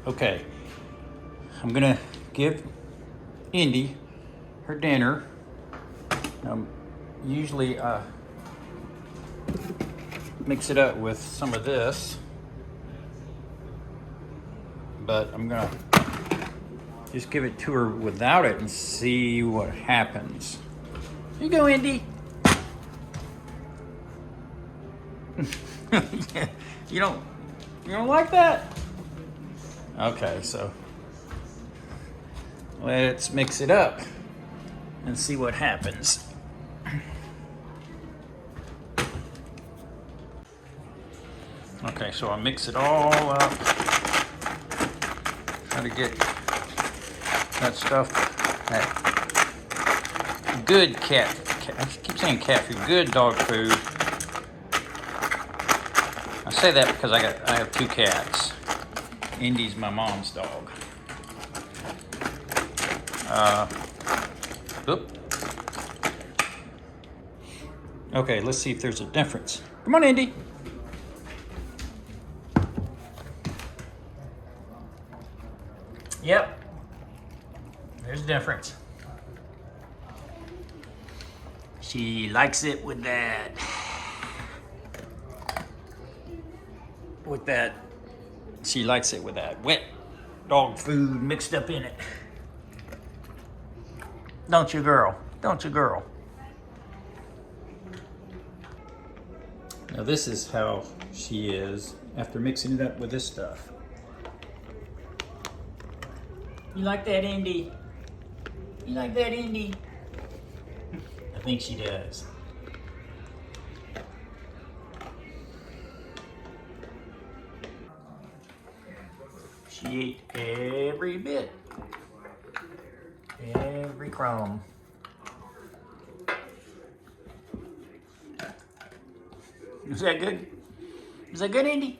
Okay, I'm gonna give Indy her dinner. Usually mix it up with some of this, but I'm gonna just give it to her without it and see what happens. Here you go, Indy. You don't like that? Okay, so let's mix it up and see what happens. Okay, so I mix it all up. Try to get that stuff, that good cat. I keep saying cat food, good dog food. I say that because I have two cats. Indy's my mom's dog. Oop. Okay, let's see if there's a difference. Come on, Indy. Yep. There's a difference. She likes it with that. She likes it with that wet dog food mixed up in it. Don't you, girl? Don't you, girl? Now this is how she is after mixing it up with this stuff. You like that, Indy? You like that, Indy? I think she does. She ate every bit. Every crumb. Is that good? Is that good, Indy?